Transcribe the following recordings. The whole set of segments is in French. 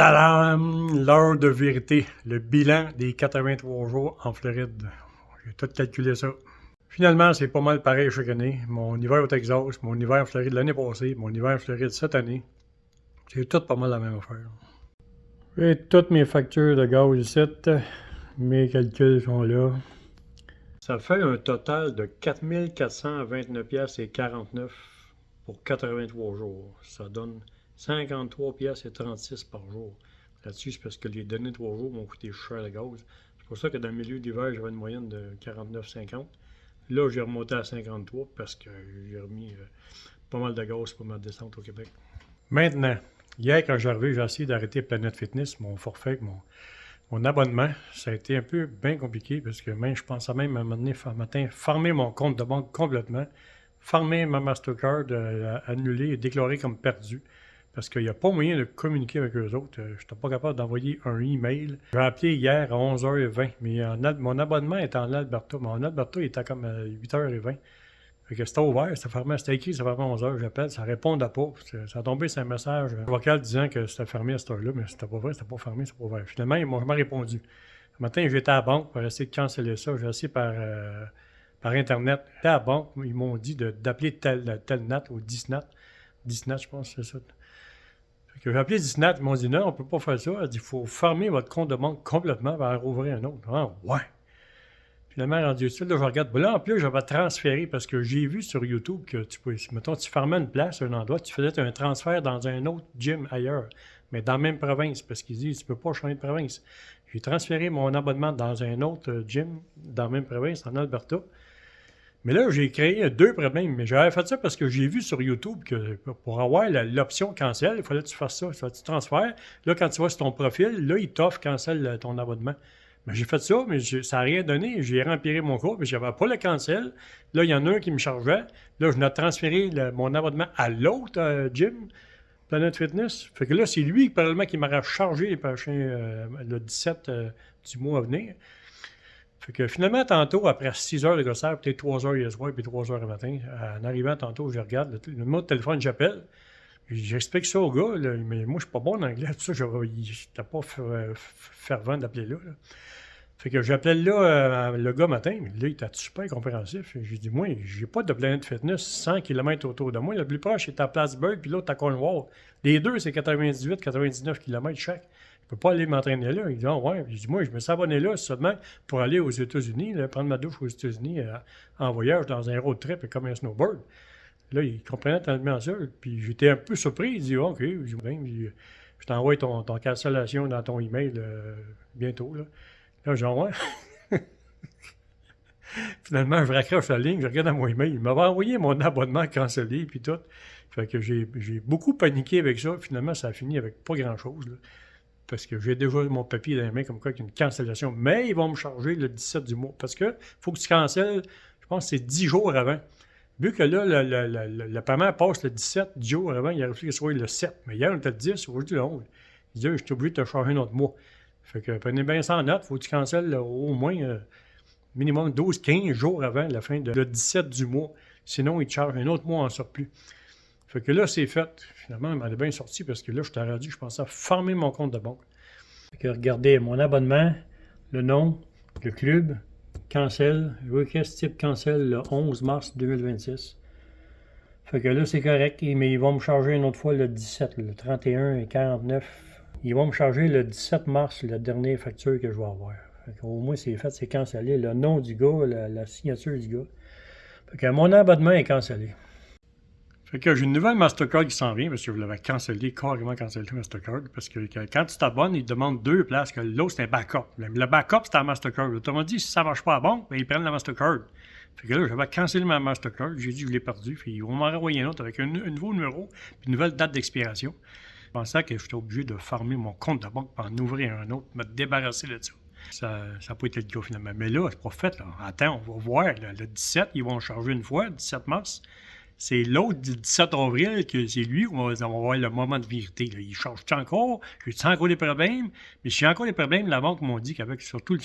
Tadam! L'heure de vérité. Le bilan des 83 jours en Floride. J'ai tout calculé ça. Finalement, c'est pas mal pareil chaque année. Mon hiver au Texas, mon hiver en Floride l'année passée, mon hiver en Floride cette année. C'est tout pas mal la même affaire. J'ai toutes mes factures de gaz ici. Mes calculs sont là. Ça fait un total de 4 429,49$ pour 83 jours. Ça donne 53,36$ par jour. Là-dessus, c'est parce que les derniers 3 jours m'ont coûté cher le gaz. C'est pour ça que dans le milieu d'hiver, j'avais une moyenne de 49,50$. Là, j'ai remonté à 53$ parce que j'ai remis pas mal de gaz pour ma descente au Québec. Maintenant, hier, quand j'arrivais, j'ai essayé d'arrêter Planet Fitness, mon forfait, mon abonnement. Ça a été un peu bien compliqué parce que même, je pensais même à un moment donné, matin, farmer mon compte de banque complètement, farmer ma Mastercard, annuler et déclarer comme perdu. Parce qu'il n'y a pas moyen de communiquer avec eux autres. Je n'étais pas capable d'envoyer un email. J'ai appelé hier à 11h20, mais mon abonnement est en Alberta. Mon Alberta il était comme à 8h20. Fait que c'était ouvert, c'était écrit, ça fermait à 11h. J'appelle, ça répondait pas. Ça a tombé sur un message vocal disant que c'était fermé à cette heure-là, mais c'était pas vrai, c'était pas fermé, c'était pas ouvert. Finalement, ils m'ont jamais répondu. Ce matin, j'étais à la banque pour essayer de canceller ça. J'ai essayé par Internet. J'étais à la banque, ils m'ont dit d'appeler tel NAT ou 10 NAT. 10 NAT, je pense, c'est ça. J'ai appelé Disney, ils m'ont dit non, on ne peut pas faire ça. Elle dit il faut fermer votre compte de banque complètement et rouvrir un autre. Ah, ouais. Finalement, rendu utile, là, je regarde. Là, en plus, je vais transférer parce que j'ai vu sur YouTube que mettons, tu fermais une place, un endroit, tu faisais un transfert dans un autre gym ailleurs, mais dans la même province, parce qu'ils disent tu ne peux pas changer de province. J'ai transféré mon abonnement dans un autre gym dans la même province, en Alberta. Mais là, j'ai créé 2 problèmes. Mais j'avais fait ça parce que j'ai vu sur YouTube que pour avoir l'option cancel, il fallait que tu fasses ça. Tu transfères. Là, quand tu vas sur ton profil, là, il t'offre cancel ton abonnement. Mais j'ai fait ça, mais ça n'a rien donné. J'ai rempli mon cours, mais je n'avais pas le cancel. Là, il y en a un qui me chargeait. Là, je n'ai transféré mon abonnement à l'autre gym, Planet Fitness. Fait que là, c'est lui, probablement, qui m'aurait chargé le 17 du mois à venir. Fait que finalement, tantôt, après 6 heures de gossage, peut-être 3 heures hier soir, puis 3 heures le matin, en arrivant tantôt, je regarde le numéro de téléphone, j'appelle. J'explique ça au gars, là, mais moi, je suis pas bon en anglais, tout ça, je n'étais pas fervent d'appeler là. Fait que j'appelle là le gars matin, mais là, il était super compréhensif. J'ai dit, moi, j'ai pas de Planet Fitness 100 km autour de moi. Le plus proche est à Plattsburgh, puis l'autre à Cornwall. Les deux, c'est 98-99 km chaque. Je ne peux pas aller m'entraîner là. Il dit, ah ouais. J'ai dit, moi, je me suis abonné là seulement pour aller aux États-Unis, là, prendre ma douche aux États-Unis en voyage dans un road trip comme un snowboard. Là, il comprenait tellement ça. Puis j'étais un peu surpris. Il dit, OK, je t'envoie ton cancellation dans ton email bientôt. Là, genre, ouais. Finalement, je raccroche la ligne, je regarde dans mon email. Il m'avait envoyé mon abonnement cancellé, puis tout. Fait que j'ai beaucoup paniqué avec ça. Finalement, ça a fini avec pas grand-chose, là. Parce que j'ai déjà mon papier dans les mains comme quoi qu'il y a une cancellation. Mais ils vont me charger le 17 du mois. Parce que faut que tu cancelles, je pense que c'est 10 jours avant. Vu que là, le paiement passe le 17, 10 jours avant, il aurait fallu que ce soit le 7. Mais hier, on était le 10, aujourd'hui le 11. Il dit, je suis obligé de te charger un autre mois. Fait que prenez bien ça en note, il faut que tu cancelles au moins minimum 12-15 jours avant la fin le 17 du mois. Sinon, ils te chargent un autre mois en surplus. Fait que là, c'est fait. Finalement, il m'en est bien sorti parce que là, je t'ai rendu, je pensais à fermer mon compte de banque. Fait que regardez, mon abonnement, le nom, le club, cancel, request type cancel le 11 mars 2026. Fait que là, c'est correct, mais ils vont me charger une autre fois le 17, le 31 et 49. Ils vont me charger le 17 mars, la dernière facture que je vais avoir. Fait qu'au moins, c'est fait, c'est cancellé. Le nom du gars, la signature du gars. Fait que mon abonnement est cancellé. Fait que j'ai une nouvelle Mastercard qui s'en vient parce que je l'avais carrément cancellé Mastercard. Parce que quand tu t'abonnes, ils te demandent 2 places, que l'autre c'est un backup. Le backup, c'est la Mastercard. Autrement dit, si ça ne marche pas à la banque, ben, ils prennent la Mastercard. Fait que là, j'avais cancellé ma Mastercard. J'ai dit que je l'ai perdu. Fait ils vont m'en renvoyer un autre avec un nouveau numéro et une nouvelle date d'expiration. Je pensais que j'étais obligé de farmer mon compte de banque pour en ouvrir un autre, me débarrasser de ça. Ça n'a pas été le cas finalement. Mais là, c'est pas fait. Là. Attends, on va voir. Le 17, ils vont charger une fois, le 17 mars. C'est l'autre du 17 avril que c'est lui où on va avoir le moment de vérité. Là. Il charge-tu encore? J'ai-tu encore des problèmes? Mais si j'ai encore des problèmes, la banque m'a dit qu'avec surtout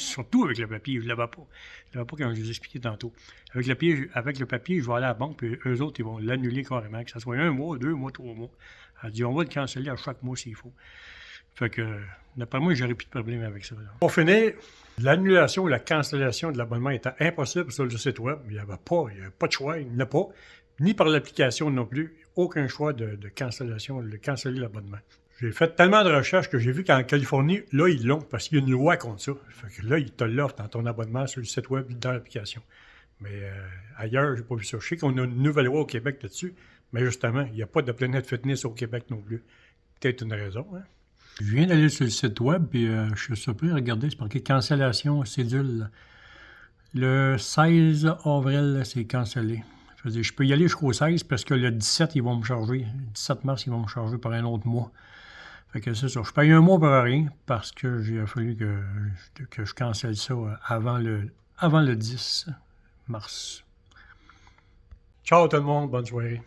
avec le papier, je ne l'avais pas. Je ne l'avais pas quand je vous expliquais tantôt. Avec le papier, je vais aller à la banque, puis eux autres, ils vont l'annuler carrément, que ce soit 1 mois, 2 mois, 3 mois. Elle dit, on va le canceller à chaque mois s'il faut. Fait que, d'après moi, j'aurais plus de problème avec ça. Là. Pour finir, l'annulation ou la cancellation de l'abonnement était impossible sur le site web. Il n'y avait pas de choix, il n'y en a pas. Ni par l'application non plus. Aucun choix de cancellation, de canceller l'abonnement. J'ai fait tellement de recherches que j'ai vu qu'en Californie, là, ils l'ont, parce qu'il y a une loi contre ça. Fait que là, ils te l'offrent dans ton abonnement sur le site web, dans l'application. Mais ailleurs, j'ai pas vu ça. Je sais qu'on a une nouvelle loi au Québec là-dessus, mais justement, il n'y a pas de Planet Fitness au Québec non plus. Peut-être une raison, hein? Je viens d'aller sur le site web, puis je suis surpris. Regardez, c'est marqué cancellation cédule. Le 16 avril, c'est cancellé. Je peux y aller jusqu'au 16 parce que le 17, ils vont me charger. Le 17 mars, ils vont me charger par un autre mois. Fait que c'est ça. Je paye un mois pour rien parce que il a fallu que je cancelle ça avant le 10 mars. Ciao tout le monde, bonne soirée.